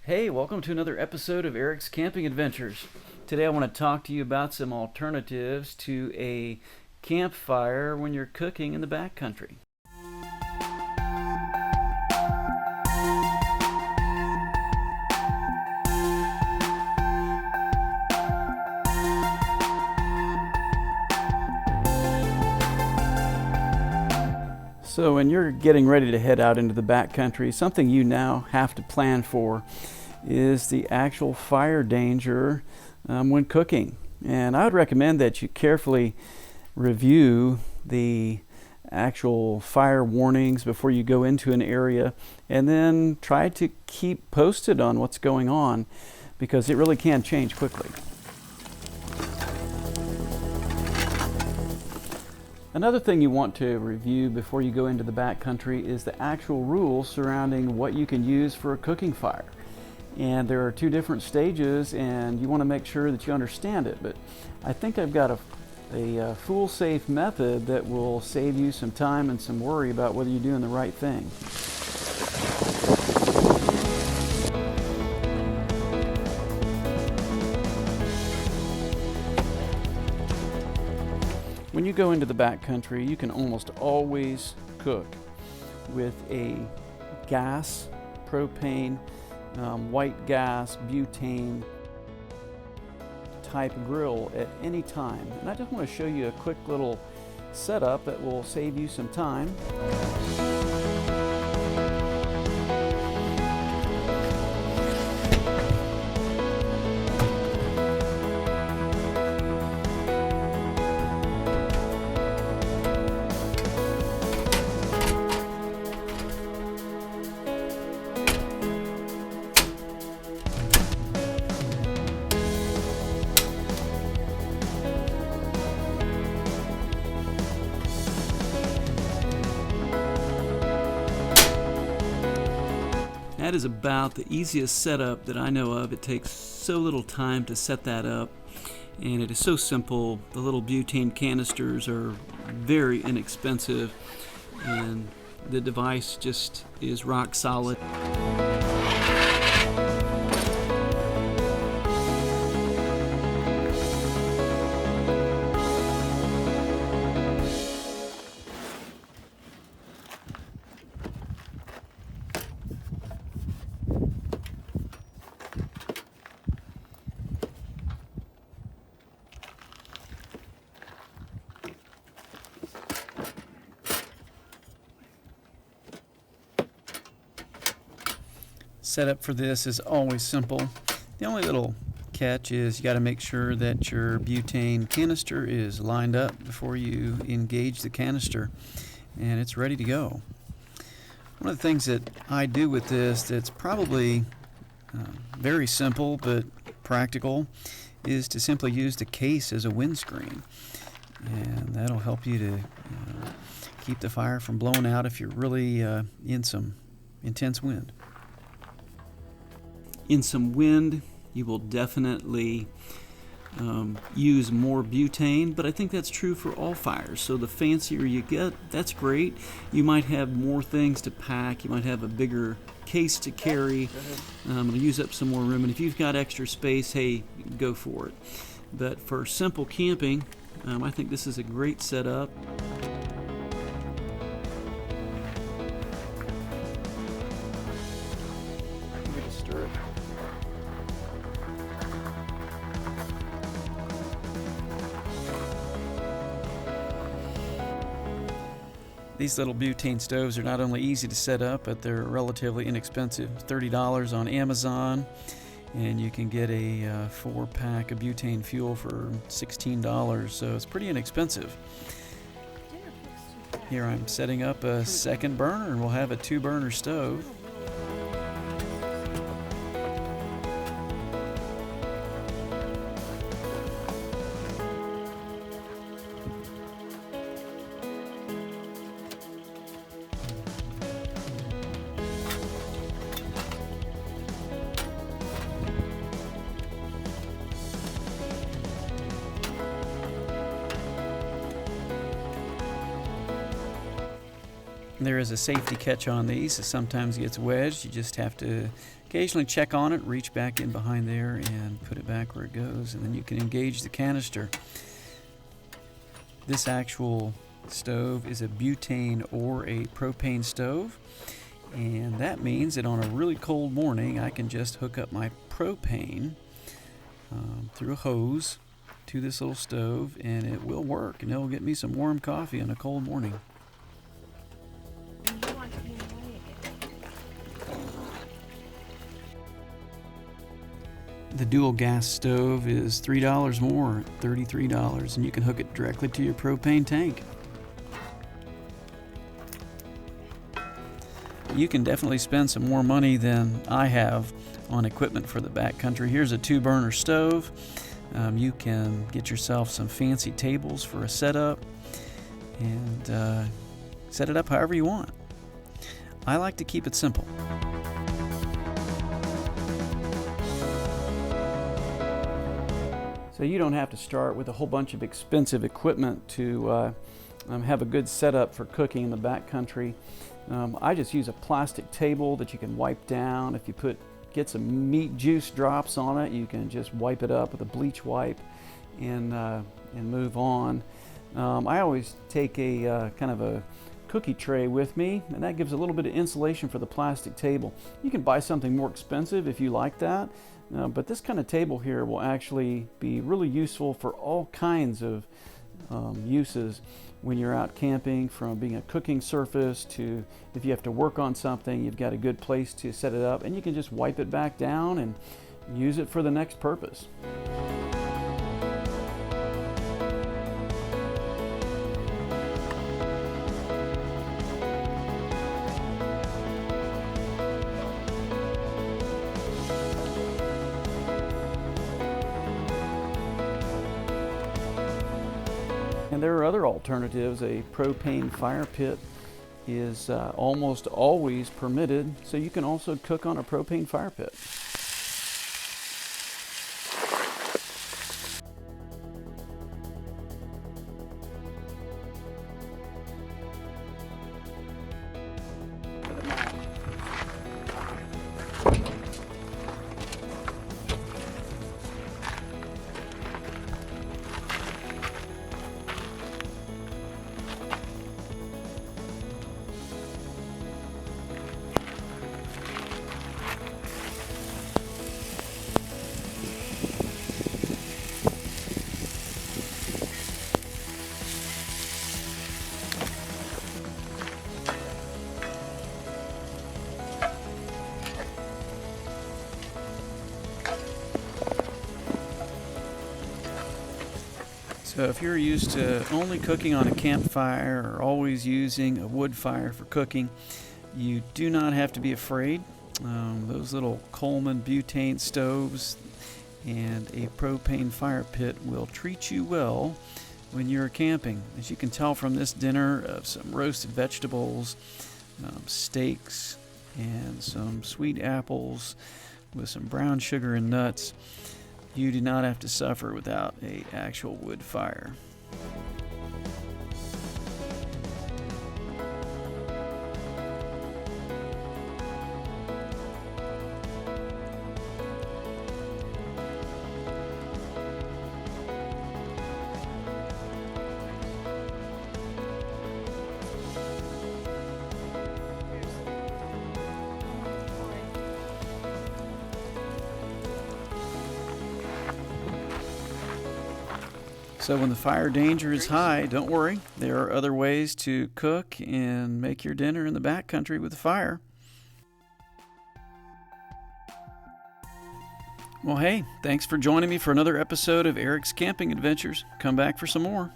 Hey, welcome to another episode of Eric's Camping Adventures. Today I want to talk to you about some alternatives to a campfire when you're cooking in the backcountry. So when you're getting ready to head out into the backcountry, something you now have to plan for is the actual fire danger when cooking. And I would recommend that you carefully review the actual fire warnings before you go into an area, and then try to keep posted on what's going on, because it really can change quickly. Another thing you want to review before you go into the backcountry is the actual rules surrounding what you can use for a cooking fire. And there are two different stages, and you want to make sure that you understand it. But I think I've got a fool-safe method that will save you some time and some worry about whether you're doing the right thing. When you go into the backcountry, you can almost always cook with a gas, propane, white gas, butane type grill at any time. And I just want to show you a quick little setup that will save you some time. That is about the easiest setup that I know of. It takes so little time to set that up, and it is so simple. The little butane canisters are very inexpensive, and the device just is rock solid. Setup for this is always simple. The only little catch is you got to make sure that your butane canister is lined up before you engage the canister, and it's ready to go. One of the things that I do with this that's probably very simple but practical is to simply use the case as a windscreen, and that'll help you to keep the fire from blowing out if you're really in some intense wind. In some wind, you will definitely use more butane, but I think that's true for all fires. So the fancier you get, that's great. You might have more things to pack. You might have a bigger case to carry. It'll use up some more room, and if you've got extra space, hey, go for it. But for simple camping, I think this is a great setup. Give it a stir. These little butane stoves are not only easy to set up, but they're relatively inexpensive. $30 on Amazon, and you can get a 4-pack of butane fuel for $16, so it's pretty inexpensive. Here I'm setting up a second burner, and we'll have a 2-burner stove. There is a safety catch on these. It sometimes gets wedged. You just have to Occasionally check on it, reach back in behind there and put it back where it goes, and then you can engage the canister. This actual stove is a butane or a propane stove, and that means that on a really cold morning I can just hook up my propane through a hose to this little stove, and it will work, and it'll get me some warm coffee on a cold morning. The dual gas stove is $3 more, $33, and you can hook it directly to your propane tank. You can definitely spend some more money than I have on equipment for the backcountry. Here's a 2-burner stove. You can get yourself some fancy tables for a setup and set it up however you want. I like to keep it simple. So you don't have to start with a whole bunch of expensive equipment to have a good setup for cooking in the backcountry. I just use a plastic table that you can wipe down. If you get some meat juice drops on it, you can just wipe it up with a bleach wipe and move on. I always take a kind of a cookie tray with me, and that gives a little bit of insulation for the plastic table. You can buy something more expensive if you like that, but this kind of table here will actually be really useful for all kinds of uses when you're out camping, from being a cooking surface to if you have to work on something, you've got a good place to set it up, and you can just wipe it back down and use it for the next purpose. And there are other alternatives. A propane fire pit is almost always permitted, so you can also cook on a propane fire pit. So if you're used to only cooking on a campfire or always using a wood fire for cooking, you do not have to be afraid. Those little Coleman butane stoves and a propane fire pit will treat you well when you're camping. As you can tell from this dinner of some roasted vegetables, steaks, and some sweet apples with some brown sugar and nuts, you do not have to suffer without an actual wood fire. So when the fire danger is high, don't worry. There are other ways to cook and make your dinner in the backcountry with a fire. Well, hey, thanks for joining me for another episode of Eric's Camping Adventures. Come back for some more.